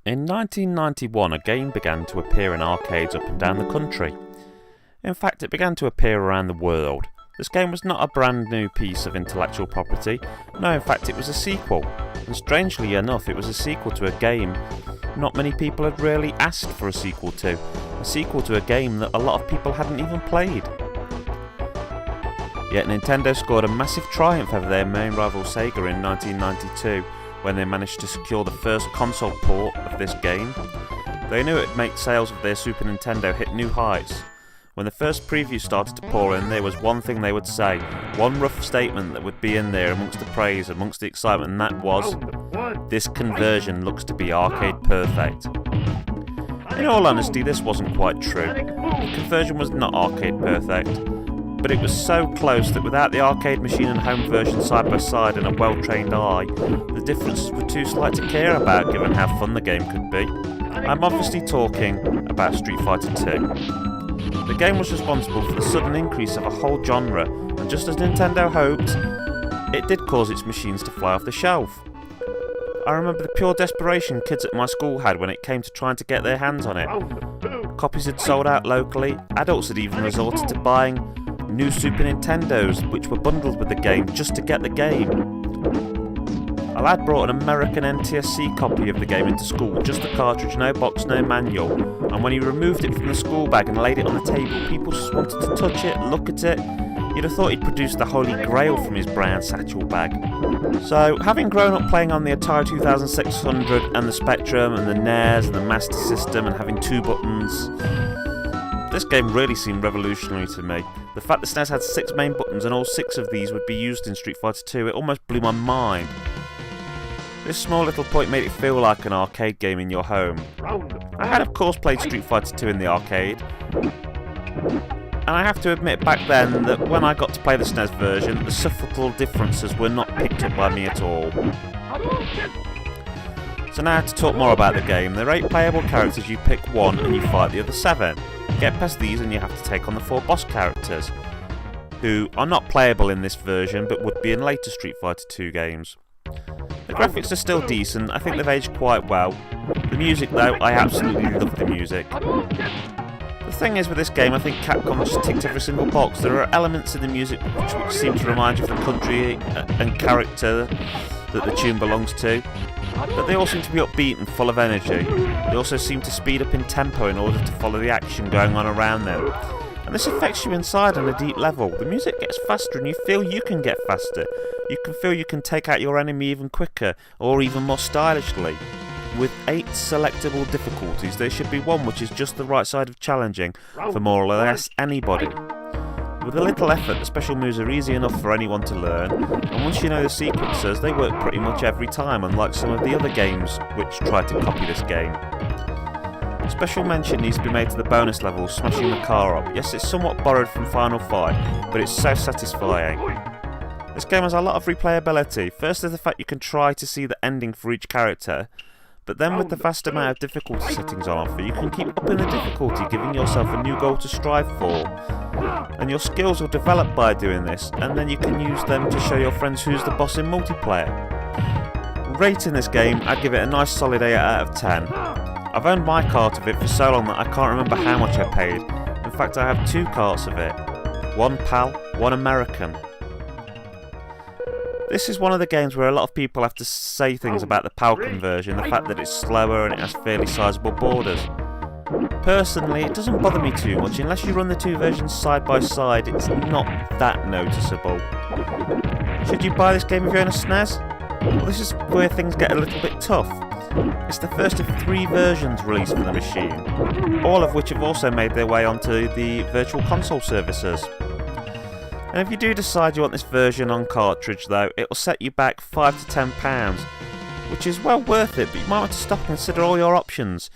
In 1991, a game began to appear in arcades up and down the country. In fact, it began to appear around the world. This game was not a brand new piece of intellectual property. No, in fact, it was a sequel. And strangely enough, it was a sequel to a game not many people had really asked for a sequel to. A sequel to a game that a lot of people hadn't even played. Yet Nintendo scored a massive triumph over their main rival Sega in 1992 when they managed to secure the first console port of this game. They knew it would make sales of their Super Nintendo hit new heights. When the first preview started to pour in, there was one thing they would say, one rough statement that would be in there amongst the praise, amongst the excitement, and that was, "This conversion looks to be arcade perfect." In all honesty, this wasn't quite true. The conversion was not arcade perfect, but it was so close that without the arcade machine and home version side by side and a well-trained eye, the differences were too slight to care about given how fun the game could be. I'm obviously talking about Street Fighter 2. The game was responsible for the sudden increase of a whole genre, and just as Nintendo hoped, it did cause its machines to fly off the shelf. I remember the pure desperation kids at my school had when it came to trying to get their hands on it. Copies had sold out locally, adults had even resorted to buying new Super Nintendos which were bundled with the game just to get the game. A lad brought an American NTSC copy of the game into school, just the cartridge, no box, no manual, and when he removed it from the school bag and laid it on the table, people just wanted to touch it, look at it. You'd have thought he'd produced the Holy Grail from his brown satchel bag. So, having grown up playing on the Atari 2600 and the Spectrum and the NES and the Master System and having two buttons, this game really seemed revolutionary to me. The fact that SNES had 6 main buttons and all 6 of these would be used in Street Fighter 2, it almost blew my mind. This small little point made it feel like an arcade game in your home. I had of course played Street Fighter 2 in the arcade, and I have to admit back then that when I got to play the SNES version, the subtle differences were not picked up by me at all. So now to talk more about the game. There are 8 playable characters, you pick one and you fight the other 7. Get past these and you have to take on the 4 boss characters, who are not playable in this version but would be in later Street Fighter 2 games. The graphics are still decent, I think they've aged quite well. The music though, I absolutely love the music. The thing is with this game, I think Capcom just ticked every single box. There are elements in the music which seem to remind you of the country and character that the tune belongs to, but they all seem to be upbeat and full of energy. They also seem to speed up in tempo in order to follow the action going on around them. And this affects you inside on a deep level. The music gets faster and you feel you can get faster. You can feel you can take out your enemy even quicker, or even more stylishly. With 8 selectable difficulties, there should be one which is just the right side of challenging for more or less anybody. With a little effort, the special moves are easy enough for anyone to learn, and once you know the sequences, they work pretty much every time, unlike some of the other games which try to copy this game. Special mention needs to be made to the bonus level, smashing the car up. Yes, it's somewhat borrowed from Final Fight, but it's so satisfying. This game has a lot of replayability. First is the fact you can try to see the ending for each character, but then with the vast amount of difficulty settings on offer, you can keep upping the difficulty, giving yourself a new goal to strive for. And your skills will develop by doing this, and then you can use them to show your friends who's the boss in multiplayer. Rating this game, I'd give it a nice solid 8 out of 10. I've owned my cart of it for so long that I can't remember how much I paid. In fact, I have 2 carts of it. One PAL, one American. This is one of the games where a lot of people have to say things about the PAL conversion, the fact that it's slower and it has fairly sizable borders. Personally, it doesn't bother me too much. Unless you run the 2 versions side by side, it's not that noticeable. Should you buy this game if you own a SNES? Well, this is where things get a little bit tough. It's the first of 3 versions released for the machine, all of which have also made their way onto the Virtual Console services. And if you do decide you want this version on cartridge though, it will set you back £5 to £10, which is well worth it, but you might want to stop and consider all your options.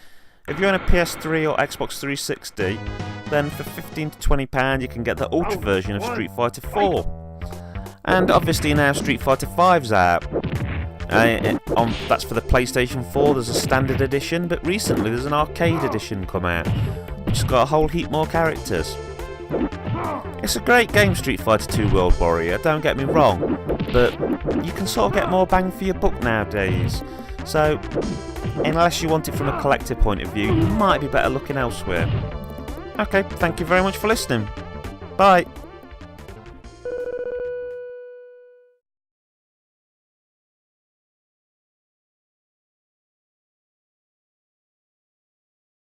If you own a PS3 or Xbox 360, then for £15 to £20 you can get the Ultra version of Street Fighter 4. And obviously now Street Fighter 5's out. That's for the PlayStation 4, there's a standard edition, but recently there's an arcade edition come out, which has got a whole heap more characters. It's a great game, Street Fighter 2 World Warrior, don't get me wrong, but you can sort of get more bang for your buck nowadays. So, unless you want it from a collector point of view, you might be better looking elsewhere. Okay, thank you very much for listening. Bye.